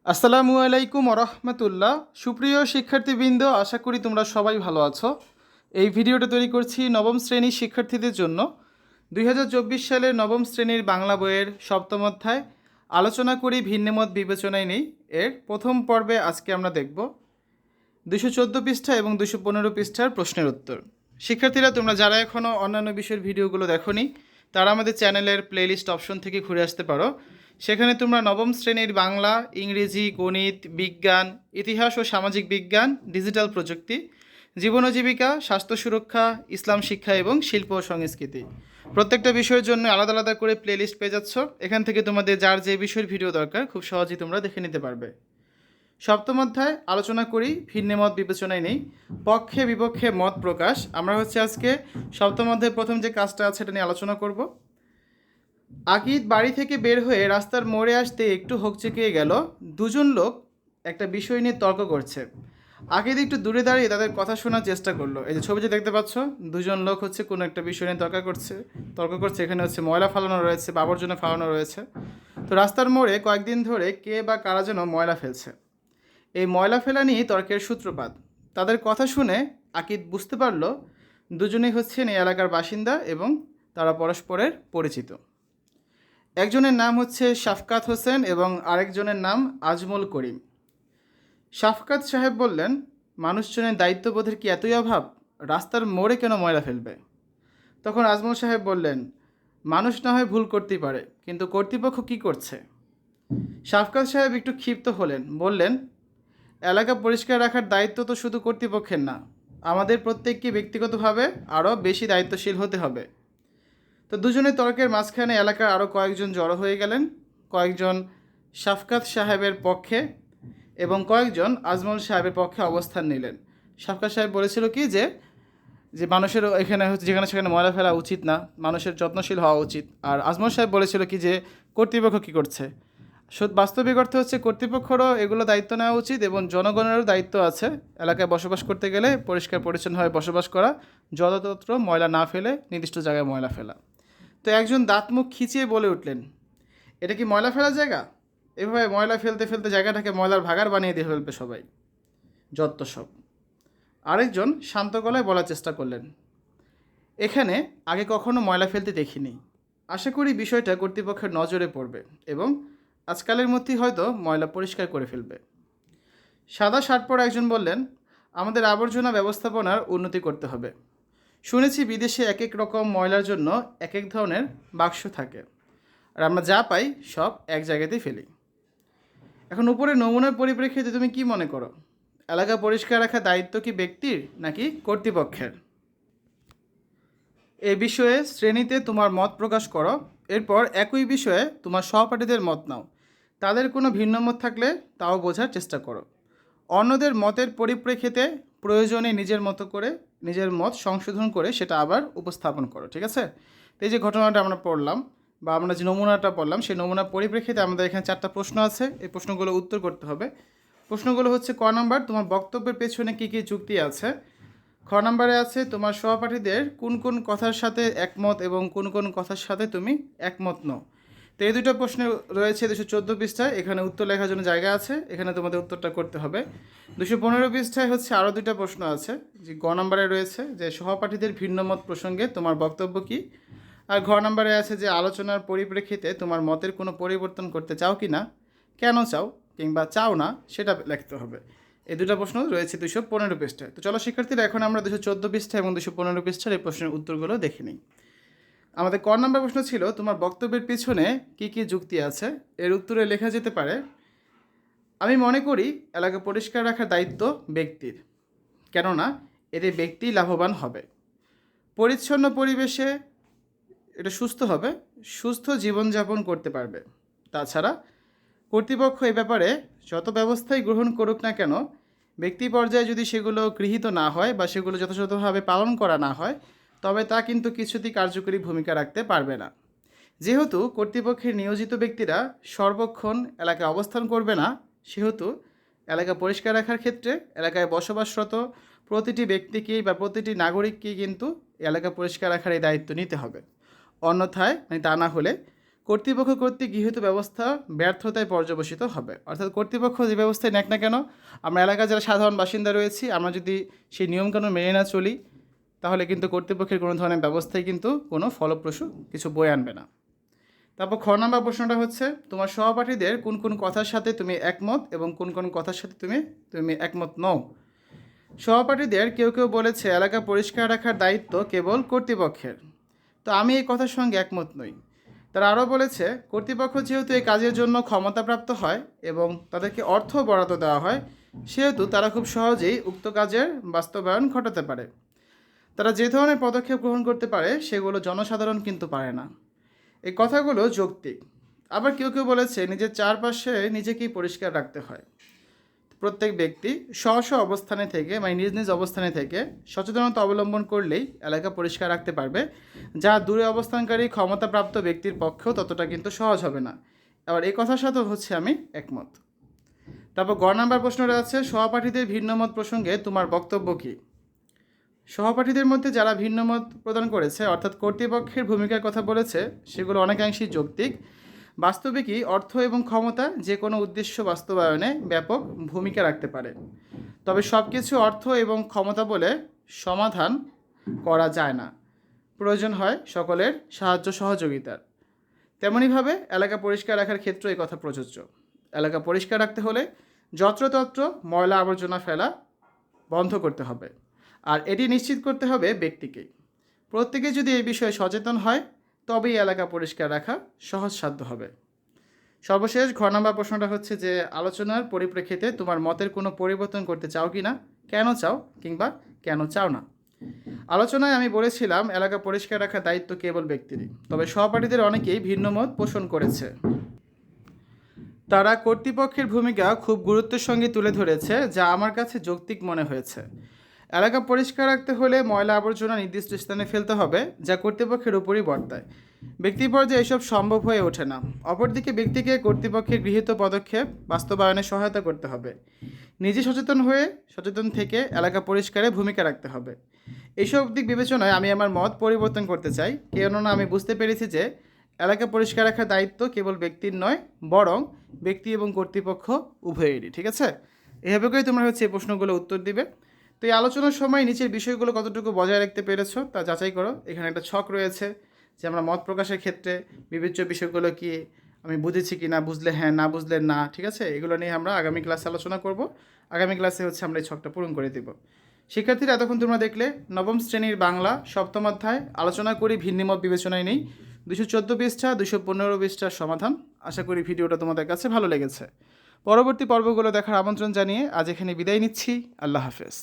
আসসালামু আলাইকুম রহমতুল্লাহ। সুপ্রিয় শিক্ষার্থীবৃন্দ, আশা করি তোমরা সবাই ভালো আছো। এই ভিডিওটা তৈরি করছি নবম শ্রেণীর শিক্ষার্থীদের জন্য। 2024 সালের নবম শ্রেণীর বাংলা বইয়ের সপ্তম অধ্যায় আলোচনা করি ভিন্নমত বিবেচনায় নেই এর প্রথম পর্বে আজকে আমরা দেখব 214 পৃষ্ঠা এবং 215 পৃষ্ঠার প্রশ্নের উত্তর। শিক্ষার্থীরা, তোমরা যারা এখনও অন্যান্য বিষয়ের ভিডিওগুলো দেখোনি তারা আমাদের চ্যানেলের প্লেলিস্ট অপশন থেকে ঘুরে আসতে পারো। সেখানে তোমরা নবম শ্রেণীর বাংলা, ইংরেজি, গণিত, বিজ্ঞান, ইতিহাস ও সামাজিক বিজ্ঞান, ডিজিটাল প্রযুক্তি, জীবন ও জীবিকা, স্বাস্থ্য সুরক্ষা, ইসলাম শিক্ষা এবং শিল্প ও সংস্কৃতি প্রত্যেকটা বিষয়ের জন্য আলাদা আলাদা করে প্লেলিস্ট পেয়ে যাচ্ছ। এখান থেকে তোমাদের যার যে বিষয়ের ভিডিও দরকার খুব সহজেই তোমরা দেখে নিতে পারবে। সপ্তম অধ্যায় আলোচনা করি ভিন্নমত বিবেচনায় নেই, পক্ষে বিপক্ষে মত প্রকাশ। আমরা আজকে সপ্তম অধ্যায়ের প্রথম যে কাজটা আছে এটা নিয়ে আলোচনা করব। আকিদ বাড়ি থেকে বের হয়ে রাস্তার মোড়ে আসতে একটু হকচকিয়ে গেল। দুজন লোক একটা বিষয় নিয়ে তর্ক করছে। আকিদ একটু দূরে দাঁড়িয়ে তাদের কথা শোনার চেষ্টা করলো। এই যে ছবিতে দেখতে পাচ্ছ, দুজন লোক কোনো একটা বিষয় নিয়ে তর্ক করছে। এখানে ময়লা ফালানো রয়েছে বা আবর্জনা ফালানো রয়েছে। তো রাস্তার মোড়ে কয়েকদিন ধরে কে বা কারা যেন ময়লা ফেলছে। এই ময়লা ফেলা নিয়ে তর্কের সূত্রপাত। তাদের কথা শুনে আকিদ বুঝতে পারল দুজনেই হচ্ছেন এই এলাকার বাসিন্দা এবং তারা পরস্পরের পরিচিত। একজনের নাম শাফকাত হোসেন এবং আরেকজনের নাম আজমল করিম। শাফকাত সাহেব বললেন, মানুষজনের দায়িত্ববোধের কি এতই অভাব? রাস্তার মোড়ে কেন ময়লা ফেলবে? তখন আজমল সাহেব বললেন, মানুষ না হয় ভুল করতেই পারে, কিন্তু কর্তৃপক্ষ কি করছে? শাফকাত সাহেব একটু ক্ষিপ্ত হলেন, বললেন, এলাকা পরিষ্কার রাখার দায়িত্ব তো শুধু কর্তৃপক্ষের না, আমাদের প্রত্যেককে ব্যক্তিগতভাবে আরও বেশি দায়িত্বশীল হতে হবে। তো দুজনের তর্কের মাঝখানে এলাকার আরও কয়েকজন জড়ো হয়ে গেলেন। কয়েকজন শাফকাত সাহেবের পক্ষে এবং কয়েকজন আজমল সাহেবের পক্ষে অবস্থান নিলেন। শাফকাত সাহেব বলেছিল কি যে যে মানুষের এখানে যেখানে সেখানে ময়লা ফেলা উচিত না, মানুষের যত্নশীল হওয়া উচিত। আর আজমল সাহেব বলেছিল কি যে কর্তৃপক্ষ কী করছে। বাস্তবিক অর্থে কর্তৃপক্ষেরও এগুলো দায়িত্ব নেওয়া উচিত এবং জনগণেরও দায়িত্ব আছে এলাকায় বসবাস করতে গেলে পরিষ্কার পরিচ্ছন্নভাবে বসবাস করা, যত্রতত্র ময়লা না ফেলে নির্দিষ্ট জায়গায় ময়লা ফেলা। তো একজন দাঁত মুখ খিচিয়ে বলে উঠলেন, এটা কি ময়লা ফেলার জায়গা? এভাবে ময়লা ফেলতে ফেলতে জায়গাটাকে ময়লার ভাগাড় বানিয়ে দিয়ে ফেলবে সবাই, যত সব। আরেকজন শান্ত গলায় বলার চেষ্টা করলেন, এখানে আগে কখনো ময়লা ফেলতে দেখিনি। আশা করি বিষয়টা কর্তৃপক্ষের নজরে পড়বে এবং আজকালের মধ্যেই হয়তো ময়লা পরিষ্কার করে ফেলবে। সাদা শার্ট পরা একজন বললেন, আমাদের আবর্জনা ব্যবস্থাপনার উন্নতি করতে হবে। শুনেছি বিদেশে এক এক রকম ময়লার জন্য এক এক ধরনের বাক্স থাকে, আর আমরা যা পাই সব এক জায়গাতেই ফেলি। এখন উপরে নমুনার পরিপ্রেক্ষিতে তুমি কি মনে করো, এলাকা পরিষ্কার রাখার দায়িত্ব কি ব্যক্তির নাকি কর্তৃপক্ষের? এ বিষয়ে শ্রেণীতে তোমার মত প্রকাশ করো। এরপর একই বিষয়ে তোমার সহপাঠীদের মত নাও। তাদের কোনো ভিন্ন মত থাকলে তাও বোঝার চেষ্টা করো। অন্যদের মতের পরিপ্রেক্ষিতে প্রয়োজনে নিজের মতো করে নিজের মত সংশোধন করে সেটা আবার উপস্থাপন করো। ঠিক আছে? তো এই যে ঘটনাটা আমরা পড়লাম বা আমরা যে নমুনাটা পড়লাম, সেই নমুনার পরিপ্রেক্ষিতে আমাদের এখানে 4টা প্রশ্ন আছে। এই প্রশ্নগুলো উত্তর করতে হবে। প্রশ্নগুলো ক নাম্বার, তোমার বক্তব্যের পেছনে কী কী যুক্তি আছে। খ নাম্বারে আছে তোমার সহপাঠীদের কোন কোন কথার সাথে একমত এবং কোন কোন কথার সাথে তুমি একমত নও। তো এই দুটো প্রশ্ন রয়েছে 214 পৃষ্ঠায়। এখানে উত্তর লেখার জন্য জায়গা আছে, এখানে তোমাদের উত্তরটা করতে হবে। 215 পৃষ্ঠায় আরও দুটো প্রশ্ন আছে, যে গ নাম্বারে রয়েছে যে সহপাঠীদের ভিন্নমত প্রসঙ্গে তোমার বক্তব্য কী। আর ঘ নাম্বারে আছে যে আলোচনার পরিপ্রেক্ষিতে তোমার মতের কোনো পরিবর্তন করতে চাও কি না, কেন চাও কিংবা চাও না সেটা লিখতে হবে। এই দুটো প্রশ্ন রয়েছে 215 পৃষ্ঠায়। তো চলো শিক্ষার্থীরা, এখন আমরা 214 পৃষ্ঠা এবং 215 পৃষ্ঠার এই প্রশ্নের উত্তরগুলো দেখে নিই। আমাদের ক নাম্বার প্রশ্ন ছিল তোমার বক্তব্যের পিছনে কী কী যুক্তি আছে। এর উত্তরে লেখা যেতে পারে, আমি মনে করি এলাকা পরিষ্কার রাখার দায়িত্ব ব্যক্তির, কেননা এতে ব্যক্তি লাভবান হবে। পরিচ্ছন্ন পরিবেশে এটা সুস্থ হবে, সুস্থ জীবনযাপন করতে পারবে। তাছাড়া কর্তৃপক্ষ এ ব্যাপারে যত ব্যবস্থাই গ্রহণ করুক না কেন, ব্যক্তি পর্যায়ে যদি সেগুলো গৃহীত না হয় বা সেগুলো যথাযথভাবে পালন করা না হয়, তবে তা কিন্তু কিছুতেই কার্যকরী ভূমিকা রাখতে পারবে না। যেহেতু কর্তৃপক্ষের নিয়োজিত ব্যক্তিরা সর্বক্ষণ এলাকায় অবস্থান করবে না, সেহেতু এলাকা পরিষ্কার রাখার ক্ষেত্রে এলাকায় বসবাসরত প্রতিটি ব্যক্তিকেই বা প্রতিটি নাগরিককেই কিন্তু এলাকা পরিষ্কার রাখার এই দায়িত্ব নিতে হবে। অন্যথায় তা না হলে কর্তৃপক্ষ কর্তৃক গৃহীত ব্যবস্থা ব্যর্থতায় পর্যবসিত হবে। অর্থাৎ কর্তৃপক্ষ যে ব্যবস্থায় নেক না কেন, আমরা এলাকার যারা সাধারণ বাসিন্দা রয়েছি, আমরা যদি সেই নিয়মকানুন মেনে না চলি, তাহলে কিন্তু কর্তৃপক্ষের কোনো ধরনের ব্যবস্থায় কিন্তু কোনো ফলপ্রসূ কিছু বয়ে আনবে না। তারপর খ নম্বর প্রশ্নটা হচ্ছে, তোমার সহপাঠীদের কোন কোন কথার সাথে তুমি একমত এবং কোন কোন কথার সাথে তুমি একমত নও। সহপাঠীদের কেউ কেউ বলেছে এলাকা পরিষ্কার রাখার দায়িত্ব কেবল কর্তৃপক্ষের। তো আমি এই কথার সঙ্গে একমত নই। তারা আরও বলেছে কর্তৃপক্ষ যেহেতু এই কাজের জন্য ক্ষমতাপ্রাপ্ত হয় এবং তাদেরকে অর্থ বরাদ্দ দেওয়া হয়, সেহেতু তারা খুব সহজেই উক্ত কাজের বাস্তবায়ন ঘটাতে পারে। তারা যে ধরনের পদক্ষেপ গ্রহণ করতে পারে সেগুলো জনসাধারণ কিন্তু পারে না। এই কথাগুলো যৌক্তিক। আবার কেউ কেউ বলেছে নিজের চারপাশে নিজেকেই পরিষ্কার রাখতে হয়। প্রত্যেক ব্যক্তি স্ব অবস্থানে থেকে নিজ নিজ অবস্থানে থেকে সচেতনতা অবলম্বন করলেই এলাকা পরিষ্কার রাখতে পারবে, যা দূরে অবস্থানকারী ক্ষমতাপ্রাপ্ত ব্যক্তির পক্ষেও ততটা কিন্তু সহজ হবে না। আবার এই কথার সাথে আমি একমত। তারপর গ নাম্বার প্রশ্নটা আছে, সহপাঠীদের ভিন্নমত প্রসঙ্গে তোমার বক্তব্য কী। সহপাঠীদের মধ্যে যারা ভিন্নমত প্রদান করেছে, অর্থাৎ কর্তৃপক্ষের ভূমিকার কথা বলেছে, সেগুলো অনেকাংশেই যৌক্তিক। বাস্তবিকই অর্থ এবং ক্ষমতা যে কোনো উদ্দেশ্য বাস্তবায়নে ব্যাপক ভূমিকা রাখতে পারে, তবে সব কিছু অর্থ এবং ক্ষমতা বলে সমাধান করা যায় না। প্রয়োজন হয় সকলের সাহায্য সহযোগিতার। তেমনইভাবে এলাকা পরিষ্কার রাখার ক্ষেত্রে এই কথা প্রযোজ্য। এলাকা পরিষ্কার রাখতে হলে যত্রতত্র ময়লা আবর্জনা ফেলা বন্ধ করতে হবে, আর এটি নিশ্চিত করতে হবে ব্যক্তিকেই। প্রত্যেকে যদি এই বিষয়ে সচেতন হয়, তবেই এলাকা পরিষ্কার রাখা সহজসাধ্য হবে। সর্বশেষ ঘ নাম্বার প্রশ্নটা হচ্ছে যে, আলোচনার পরিপ্রেক্ষিতে তোমার মতের কোনো পরিবর্তন করতে চাও কি না, কেন চাও কিংবা কেন চাও না। আলোচনায় আমি বলেছিলাম এলাকা পরিষ্কার রাখার দায়িত্ব কেবল ব্যক্তিরই, তবে সহপাঠীদের অনেকেই ভিন্ন মত পোষণ করেছে। তারা কর্তৃপক্ষের ভূমিকা খুব গুরুত্বের সঙ্গে তুলে ধরেছে, যা আমার কাছে যৌক্তিক মনে হয়েছে। এলাকা পরিষ্কার রাখতে হলে ময়লা আবর্জনা নির্দিষ্ট স্থানে ফেলতে হবে, যা কর্তৃপক্ষের উপরই বর্তায়। ব্যক্তি পর্যায়ে এসব সম্ভব হয়ে ওঠে না। অপরদিকে ব্যক্তিকে কর্তৃপক্ষের গৃহীত পদক্ষেপ বাস্তবায়নে সহায়তা করতে হবে। নিজে সচেতন থেকে এলাকা পরিষ্কারে ভূমিকা রাখতে হবে। এইসব দিক বিবেচনায় আমি আমার মত পরিবর্তন করতে চাই, কেননা আমি বুঝতে পেরেছি যে এলাকা পরিষ্কার রাখার দায়িত্ব কেবল ব্যক্তির নয়, বরং ব্যক্তি এবং কর্তৃপক্ষ উভয়েরই। ঠিক আছে, এভাবে করেই তোমরা এই প্রশ্নগুলো উত্তর দিবে। তো এই আলোচনার সময় নিচের বিষয়গুলো কতটুকু বজায় রাখতে পেরেছো তা যাচাই করো। এখানে একটা ছক রয়েছে যে আমরা মত প্রকাশের ক্ষেত্রে বিবেচ্য বিষয়গুলো কি আমি বুঝেছি কি না, বুঝলে হ্যাঁ, না বুঝলে না। ঠিক আছে, এগুলো নিয়ে আমরা আগামী ক্লাসে আলোচনা করব। আগামী ক্লাসে আমরা এই ছকটা পূরণ করে দেব। শিক্ষার্থীরা, এতক্ষণ তোমরা দেখলে নবম শ্রেণীর বাংলা সপ্তম অধ্যায় আলোচনা করি ভিন্নমত বিবেচনায় নেই 214 পৃষ্ঠা 215 পৃষ্ঠার সমাধান। আশা করি ভিডিওটা তোমাদের কাছে ভালো লেগেছে। পরবর্তী পর্বগুলো দেখার আমন্ত্রণ জানিয়ে আজ এখানে বিদায় নিচ্ছি। আল্লাহ হাফেজ।